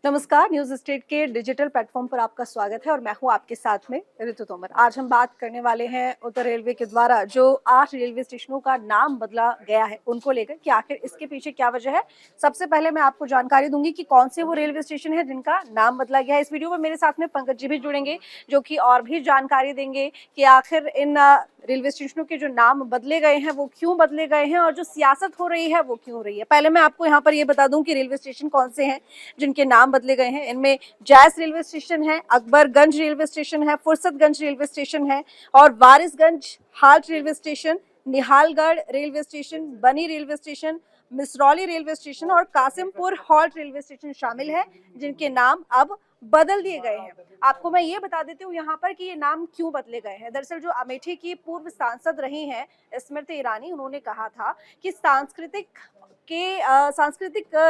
नमस्कार, news state के digital platform पर आपका स्वागत है और मैं हूं आपके साथ में ऋतु तोमर। आज हम बात करने वाले हैं उत्तर रेलवे के द्वारा जो 8 रेलवे स्टेशनों का नाम बदला गया है उनको लेकर कि आखिर इसके पीछे क्या वजह है। सबसे पहले मैं आपको जानकारी दूंगी कि कौन से वो रेलवे स्टेशन है जिनका नाम बदला गया है। इस वीडियो में मेरे साथ में पंकज जी भी जुड़ेंगे जो कि और भी जानकारी देंगे कि आखिर इन रेलवे स्टेशनों के जो नाम बदले गए हैं वो क्यों बदले गए हैं और जो सियासत हो रही है वो क्यों हो रही है। पहले मैं आपको यहाँ पर ये बता दूं कि रेलवे स्टेशन कौन से हैं जिनके नाम बदले गए हैं। इनमें जायस रेलवे स्टेशन है, अकबरगंज रेलवे स्टेशन है, फुर्सतगंज रेलवे स्टेशन है और Warisganj halt railway station, Nihalgarh railway station, Bani railway station, Misrauli railway station और कासिमपुर हॉल्ट रेलवे स्टेशन शामिल है जिनके नाम अब बदल दिए गए हैं। आपको मैं ये बता देती हूँ यहाँ पर कि ये नाम क्यों बदले गए हैं। दरअसल जो अमेठी की पूर्व सांसद रही हैं स्मृति ईरानी, उन्होंने कहा था कि सांस्कृतिक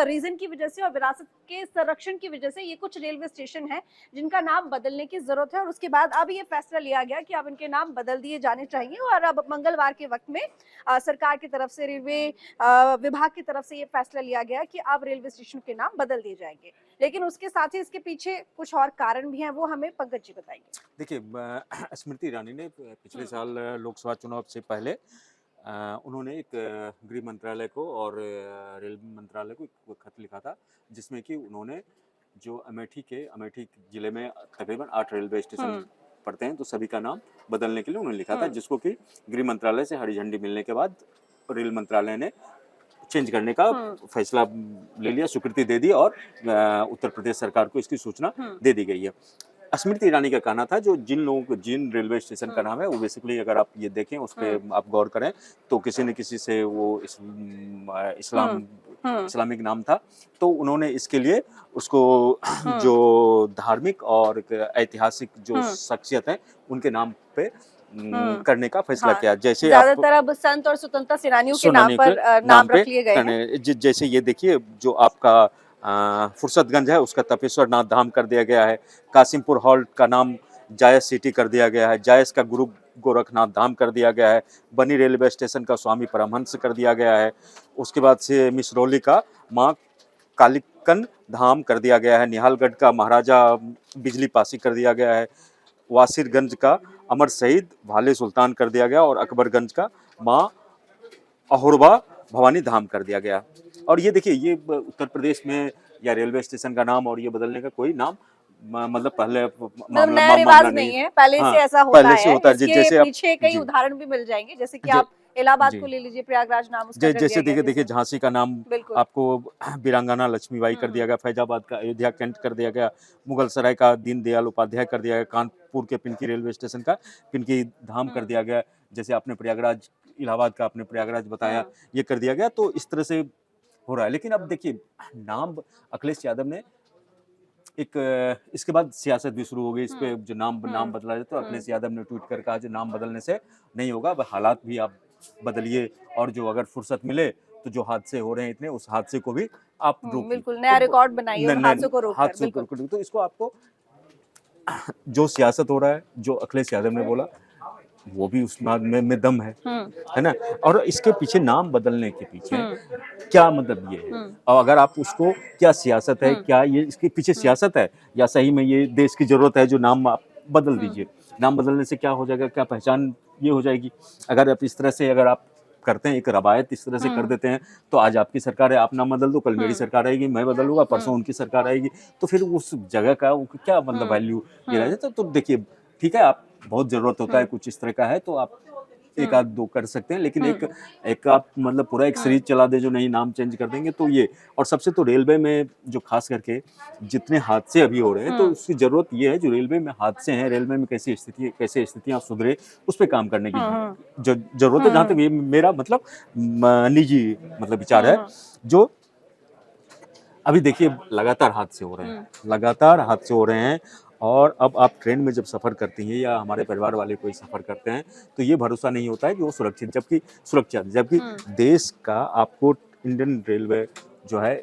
रीजन की वजह से और विरासत के संरक्षण की वजह से ये कुछ रेलवे स्टेशन हैं जिनका नाम बदलने की जरूरत है और उसके बाद अब ये फैसला लिया गया कि अब इनके नाम बदल दिए जाने चाहिए और अब मंगलवार के वक्त में सरकार की तरफ से रेलवे विभाग की तरफ से ये फैसला लिया गया कि अब रेलवे स्टेशन के नाम बदल दिए जाएंगे। लेकिन उसके साथ ही इसके पीछे कुछ और कारण भी हैं, वो हमें पंकज जी बताएंगे। देखिए, स्मृति ईरानी ने पिछले साल लोकसभा चुनाव से पहले उन्होंने एक गृह मंत्रालय को और रेल मंत्रालय को एक खत लिखा था जिसमें कि उन्होंने जो अमेठी जिले में तकरीबन 8 रेलवे स्टेशन पड़ते हैं तो सभी का नाम बदलने के लिए उन्होंने लिखा था, जिसको कि गृह मंत्रालय से हरी झंडी मिलने के बाद रेल मंत्रालय ने चेंज करने का फैसला ले लिया, स्वीकृति दे दी और उत्तर प्रदेश सरकार को इसकी सूचना दे दी गई है। स्मृति ईरानी का कहना था जिन रेलवे स्टेशन का नाम है वो बेसिकली अगर आप ये देखें उस पर आप गौर करें तो किसी न किसी से वो इस्लामिक नाम था, तो उन्होंने इसके लिए उसको जो धार्मिक और ऐतिहासिक जो शख्सियत है उनके नाम पे करने का फैसला किया। जैसे ज्यादातर अब संत और स्वतंत्रता सेनानियों के नाम पर नाम रख लिए गए हैं। जैसे ये देखिए जो आपका फुर्सतगंज है उसका तपेश्वर नाथ धाम कर दिया गया है, कासिमपुर हॉल्ट का नाम जायस सिटी कर दिया गया है, जायस का गुरु गोरखनाथ धाम कर दिया गया है, बनी रेलवे स्टेशन का स्वामी परमहंस कर दिया गया है, उसके बाद से मिसरौली का माँ कालिकन धाम कर दिया गया है, निहालगढ़ का महाराजा बिजली पासी कर दिया गया है, वासिरगंज का अमर शहीद भाले सुल्तान कर दिया गया और अकबरगंज का माँ अहुरबा भवानी धाम कर दिया गया। और ये देखिए ये उत्तर प्रदेश में या रेलवे स्टेशन का नाम और ये बदलने का कोई नाम मतलब पहले नया रिवाज नहीं है, पहले से ऐसा होता है। जैसे पीछे कई उदाहरण भी मिल जाएंगे, जैसे कि आप इलाहाबाद को ले लीजिए, प्रयागराज नाम उसका जैसे देखिए झांसी का नाम आपको वीरांगना लक्ष्मीबाई कर दिया गया, फैजाबाद का अयोध्या कैंट कर दिया गया, मुगल सराय का दीनदयाल उपाध्याय कर दिया गया, कानपुर के पिंकी रेलवे स्टेशन का पिंकी धाम कर दिया गया, जैसे आपने प्रयागराज इलाहाबाद का आपने प्रयागराज बताया ये कर दिया गया। तो इस तरह से हो रहा है। लेकिन अब देखिए नाम अखिलेश यादव ने इसके बाद सियासत भी शुरू हो गई, इस पे जो नाम बदला जाए तो अखिलेश यादव ने ट्वीट कर कहा जो नाम बदलने से नहीं होगा, अब हालात भी आप बदलिए और जो अगर फुर्सत मिले तो जो हादसे हो रहे हैं इतने उस हादसे को भी आप रोकिए, बिल्कुल नया रिकॉर्ड बनाइए और हादसों को रोकिए। तो इसको आपको जो सियासत हो रहा है जो अखिलेश यादव ने बोला वो भी उस में दम है ना। और इसके पीछे नाम बदलने के पीछे क्या मतलब ये है और अगर आप उसको क्या सियासत है, क्या ये इसके पीछे सियासत है या सही में ये देश की जरूरत है जो नाम आप बदल दीजिए। नाम बदलने से क्या हो जाएगा, क्या पहचान ये हो जाएगी। अगर आप इस तरह से अगर आप करते हैं, एक रवायत इस तरह से कर देते हैं तो आज आपकी सरकार है, आप नाम बदल दो, कल मेरी सरकार आएगी, मैं बदलूंगा, परसों उनकी सरकार आएगी, तो फिर उस जगह का क्या मतलब वैल्यू ये रह जाता। तो देखिए ठीक है, आप बहुत जरूरत होता है कुछ इस तरह का है तो आप एक आध दो कर सकते हैं, लेकिन एक आप मतलब पूरा एक सीरीज चला दे जो नहीं नाम चेंज कर देंगे तो ये। और सबसे तो रेलवे में जो खास करके जितने हादसे अभी हो रहे हैं तो उसकी जरूरत ये है, जो रेलवे में हादसे हैं, रेलवे में कैसे स्थितियां सुधरे उस पर काम करने की जरूरत है। जहाँ तक मेरा मतलब निजी मतलब विचार है, जो अभी देखिए लगातार हादसे हो रहे हैं और अब आप ट्रेन में जब सफ़र करती हैं या हमारे परिवार वाले कोई सफ़र करते हैं तो ये भरोसा नहीं होता है कि वो सुरक्षित जबकि देश का आपको इंडियन रेलवे जो है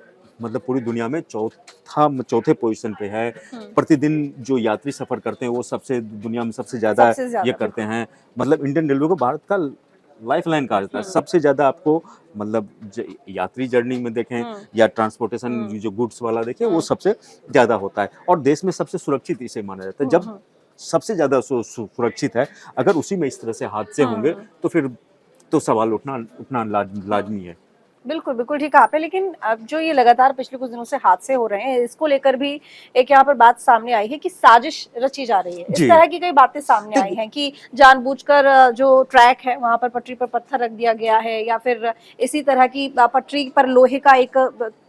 मतलब पूरी दुनिया में चौथे पोजीशन पे है। प्रतिदिन जो यात्री सफ़र करते हैं वो दुनिया में सबसे ज़्यादा ये करते हैं। मतलब इंडियन रेलवे को भारत का लाइफ लाइन कहा जाता है। सबसे ज्यादा आपको मतलब यात्री जर्नी में देखें या ट्रांसपोर्टेशन जो गुड्स वाला देखें, वो सबसे ज्यादा होता है और देश में सबसे सुरक्षित इसे माना जाता है। जब सबसे ज्यादा सुरक्षित है, अगर उसी में इस तरह से हादसे होंगे तो फिर तो सवाल उठना लाजमी है। बिल्कुल, बिल्कुल ठीक कहा आपने। लेकिन अब जो ये लगातार पिछले कुछ दिनों से हादसे हो रहे हैं, इसको लेकर भी एक यहाँ पर बात सामने आई है कि साजिश रची जा रही है। इस तरह की कई बातें सामने आई हैं कि जानबूझकर जो ट्रैक है वहाँ पर पटरी पर पत्थर रख दिया गया है, या फिर इसी तरह की पटरी पर लोहे का एक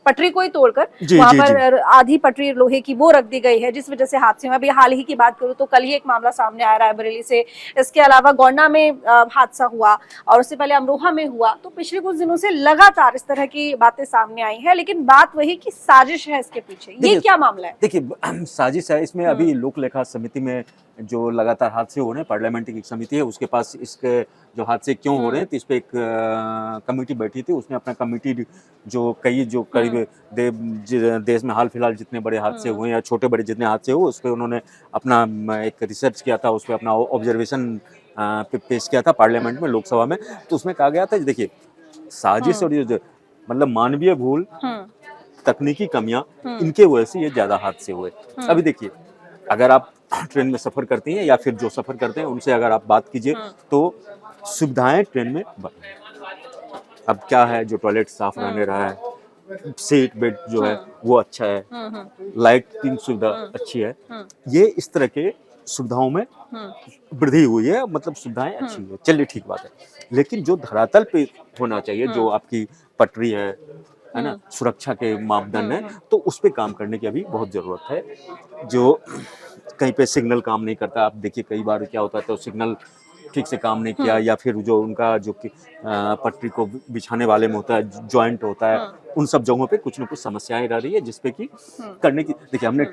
पटरी को ही तोड़कर वहाँ पर आधी पटरी लोहे की वो रख दी गई है, जिस वजह से हादसे में, अभी हाल ही की बात करूँ तो कल ही एक मामला सामने आ रहा है बरेली से। इसके अलावा गोंडा में हादसा हुआ और उससे पहले अमरोहा में हुआ। तो पिछले कुछ दिनों से लगातार इस तरह की बातें सामने आई हैं, लेकिन बात वही कि साजिश है इसके पीछे। ये क्या मामला है? देखिए, साजिश है इसमें। अभी लोक लेखा समिति में जो लगातार हादसे हो रहे हैं, पार्लियामेंट्री की समिति है, उसके पास इसके जो हादसे क्यों हो रहे हैं, तो इस पे एक कमेटी बैठी थी। उसने अपना कमेटी जो करीब देश में हाल फिलहाल जितने बड़े हादसे हुए या छोटे बड़े जितने हादसे हुए, उस पर उन्होंने अपना एक रिसर्च किया था, उस पर अपना ऑब्जर्वेशन पेश किया था पार्लियामेंट में, लोकसभा में। तो उसमें कहा गया था, देखिए साजिश और जो मतलब मानवीय भूल, तकनीकी कमियां, इनके वजह से ये ज्यादा हादसे हुए। अभी देखिए, अगर आप ट्रेन में सफर करती हैं या फिर जो सफर करते हैं उनसे अगर आप बात कीजिए तो सुविधाएं ट्रेन में अब क्या है, जो टॉयलेट साफ रहने रहा है, सीट बेड जो है वो अच्छा है, लाइटिंग सुविधा अच्छी है, ये इस तरह के सुविधाओं में वृद्धि हुई है, मतलब सुविधाएं अच्छी है, चलिए ठीक बात है। लेकिन जो धरातल पे होना चाहिए, जो आपकी पटरी है ना, सुरक्षा के मापदंड है, तो उस पे काम करने की अभी बहुत जरूरत है। जो कहीं पे सिग्नल काम नहीं करता, आप देखिए कई बार क्या होता है, तो सिग्नल ठीक से काम नहीं किया, या फिर जो उनका जो पटरी को बिछाने वाले में होता है, जॉइंट होता है, उन सब जगहों पे कुछ न कुछ समस्याएं रह रही है, जिसपे कि करने की, देखिए हमने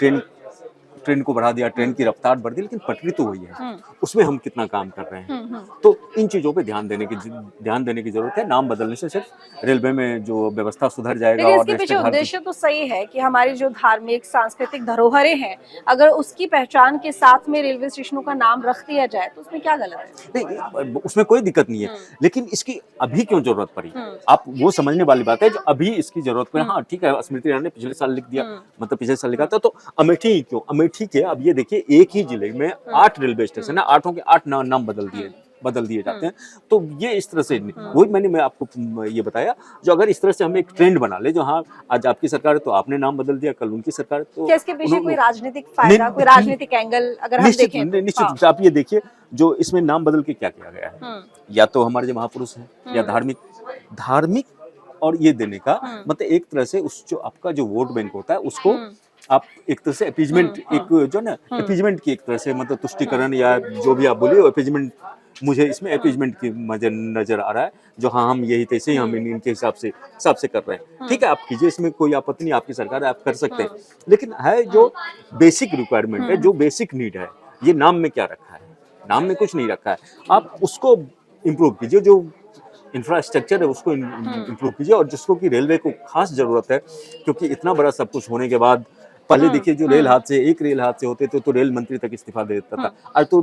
ट्रेन को बढ़ा दिया, ट्रेन की रफ्तार बढ़ दी, लेकिन पटरी तो वही है, उसमें हम कितना काम कर रहे हैं। तो इन चीजों पे ध्यान देने की जरूरत है। नाम बदलने से सिर्फ रेलवे में जो व्यवस्था सुधर जाएगा, और इसके पीछे उद्देश्य तो सही है कि हमारी जो धार्मिक सांस्कृतिक धरोहरें हैं, अगर उसकी पहचान के साथ में रेलवे स्टेशनों का नाम रख दिया जाए तो उसमें क्या गलत है? नहीं, उसमें कोई दिक्कत नहीं है, लेकिन इसकी अभी क्यों जरूरत पड़ी, आप वो समझने वाली बात है। जो अभी इसकी जरूरत पड़ी, हाँ ठीक है, स्मृति ईरानी ने पिछले साल लिख दिया, मतलब पिछले साल लिखा था, तो अमेठी ही क्यों? अमेठी के अब ये देखिए, एक ही जिले में 8 रेलवे स्टेशन है, 8 के 8 नाम बदल दिए जाते हैं। तो ये इस तरह से, वही मैं आपको ये बताया, जो अगर इस तरह से हम एक ट्रेंड बना ले, जो हाँ आज आपकी सरकार है तो आपने नाम बदल दिया, कल उनकी सरकार, तो क्या इसके पीछे कोई राजनीतिक फायदा, कोई राजनीतिक एंगल अगर हम देखें? निश्चित आप ये देखिए, जो इसमें नाम बदल के क्या किया गया है, या तो हमारे जो महापुरुष हैं, या धार्मिक और ये देने का मतलब एक तरह से उस जो आपका जो वोट बैंक होता है, उसको आप एक तरह से अपीजमेंट, एक जो ना अपीजमेंट की एक तरह से, मतलब तुष्टिकरण या जो भी आप बोलिए, अपीजमेंट, मुझे इसमें अपीजमेंट की नजर आ रहा है, जो हाँ हम यही तैसे ही हम इनके हिसाब से कर रहे हैं। ठीक है, आप कीजिए, इसमें कोई आपत्ति नहीं, आपकी सरकार है, आप कर सकते हैं। लेकिन है जो बेसिक रिक्वायरमेंट है, जो बेसिक नीड है, ये नाम में क्या रखा है? नाम में कुछ नहीं रखा है, आप उसको इम्प्रूव कीजिए, जो इंफ्रास्ट्रक्चर है उसको इम्प्रूव कीजिए, और जिसको कि रेलवे को खास जरूरत है, क्योंकि इतना बड़ा सब कुछ होने के बाद, पहले देखिए जो एक रेल हादसे होते थे तो रेल मंत्री तक इस्तीफा दे देता था, आज तो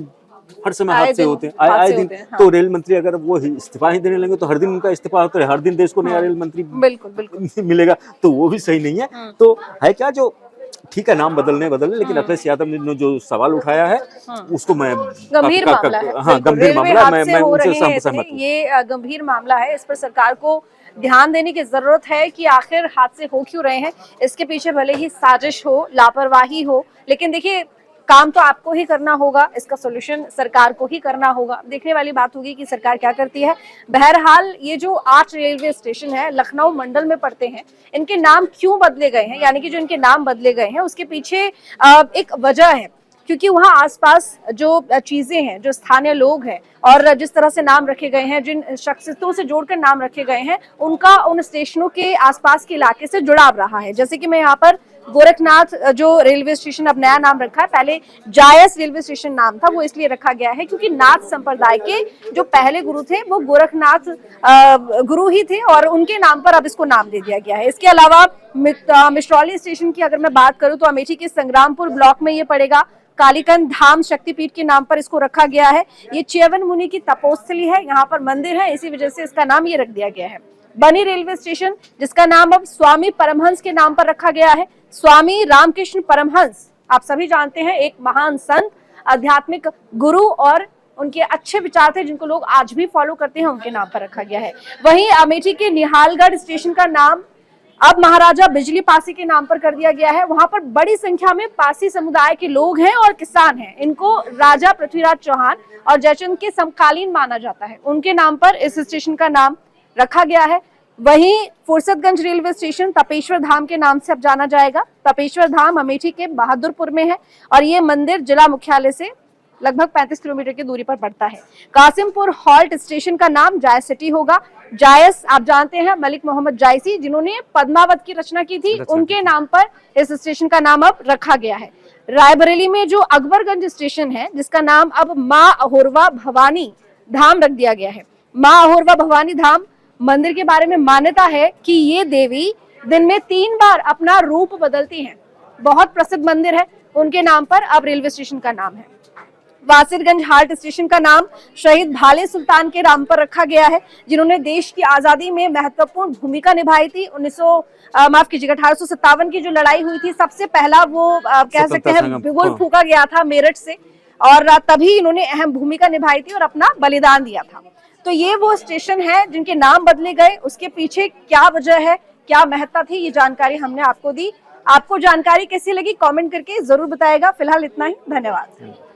हर समय हादसे होते हैं, आए दिन। तो रेल मंत्री अगर वो इस्तीफा ही देने लगे तो हर दिन उनका इस्तीफा होता है, हर दिन देश को नया रेल मंत्री बिल्कुल मिलेगा, तो वो भी सही नहीं है। तो है क्या, जो ठीक है नाम बदलने, लेकिन अखिलेश यादव ने जो सवाल उठाया है, उसको मैं गंभीर मामला है। हाँ, गंभीर मामला, मैं उनसे सहमत हूं। ये गंभीर मामला है, इस पर सरकार को ध्यान देने की जरूरत है कि आखिर हादसे हो क्यों रहे हैं। इसके पीछे भले ही साजिश हो, लापरवाही हो, लेकिन देखिए काम तो आपको ही करना होगा, इसका सोल्यूशन सरकार को ही करना होगा। देखने वाली बात होगी कि सरकार क्या करती है। बहरहाल ये जो 8 रेलवे स्टेशन है, लखनऊ मंडल में पड़ते हैं, इनके नाम क्यों बदले गए हैं, यानी कि जो इनके नाम बदले गए हैं उसके पीछे एक वजह है, क्योंकि वहाँ आसपास जो चीजें हैं, जो स्थानीय लोग हैं, और जिस तरह से नाम रखे गए हैं, जिन शख्सियतों से जोड़कर नाम रखे गए हैं, उनका उन स्टेशनों के आसपास के इलाके से जुड़ाव रहा है। जैसे कि मैं यहाँ पर गोरखनाथ जो रेलवे स्टेशन अब नया नाम रखा है, पहले जायस रेलवे स्टेशन नाम था, वो इसलिए रखा गया है क्योंकि नाथ संप्रदाय के जो पहले गुरु थे वो गोरखनाथ गुरु ही थे, और उनके नाम पर अब इसको नाम दे दिया गया है। इसके अलावा मिश्रौली स्टेशन की अगर मैं बात करूं तो अमेठी के संग्रामपुर ब्लॉक में ये पड़ेगा। कालीकंद धाम शक्तिपीठ के नाम पर इसको रखा गया है। ये च्यवन मुनि की तपोस्थली है, यहाँ पर मंदिर है, इसी वजह से इसका नाम ये रख दिया गया है। बनी रेलवे स्टेशन, जिसका नाम अब स्वामी परमहंस के नाम पर रखा गया है। स्वामी रामकृष्ण परमहंस आप सभी जानते हैं, एक महान संत, आध्यात्मिक गुरु और उनके अच्छे विचार थे जिनको लोग आज भी फॉलो करते हैं, उनके नाम पर रखा गया है। वहीं अमेठी के निहालगढ़ स्टेशन का नाम अब महाराजा बिजली पासी के नाम पर कर दिया गया है। वहां पर बड़ी संख्या में पासी समुदाय के लोग हैं और किसान हैं। इनको राजा पृथ्वीराज चौहान और जयचंद के समकालीन माना जाता है, उनके नाम पर इस स्टेशन का नाम रखा गया है। वहीं फुर्सतगंज रेलवे स्टेशन तपेश्वर धाम के नाम से अब जाना जाएगा। तपेश्वर धाम अमेठी के बहादुरपुर में है और ये मंदिर जिला मुख्यालय से लगभग 35 किलोमीटर की दूरी पर पड़ता है। कासिमपुर हॉल्ट स्टेशन का नाम जायस सिटी होगा। जायस आप जानते हैं मलिक मोहम्मद जायसी, जिन्होंने पद्मावत की रचना की थी, उनके नाम पर इस स्टेशन का नाम अब रखा गया है। रायबरेली में जो अकबरगंज स्टेशन है, जिसका नाम अब माँ अहोरवा भवानी धाम रख दिया गया है। माँ अहोरवा भवानी धाम मंदिर के बारे में मान्यता है कि ये देवी दिन में 3 बार अपना रूप बदलती हैं। बहुत प्रसिद्ध मंदिर है, उनके नाम पर अब रेलवे स्टेशन का नाम है। वासिरगंज हाल्ट स्टेशन का नाम शहीद भाले सुल्तान के नाम पर रखा गया है, जिन्होंने देश की आजादी में महत्वपूर्ण भूमिका निभाई थी। 1857 की जो लड़ाई हुई थी, सबसे पहला वो कह सकते हैं बिगुल फूंका गया था मेरठ से, और तभी इन्होंने अहम भूमिका निभाई थी और अपना बलिदान दिया था। तो ये वो स्टेशन है जिनके नाम बदले गए, उसके पीछे क्या वजह है, क्या महत्ता थी, ये जानकारी हमने आपको दी। आपको जानकारी कैसी लगी कमेंट करके जरूर बताएगा। फिलहाल इतना ही, धन्यवाद।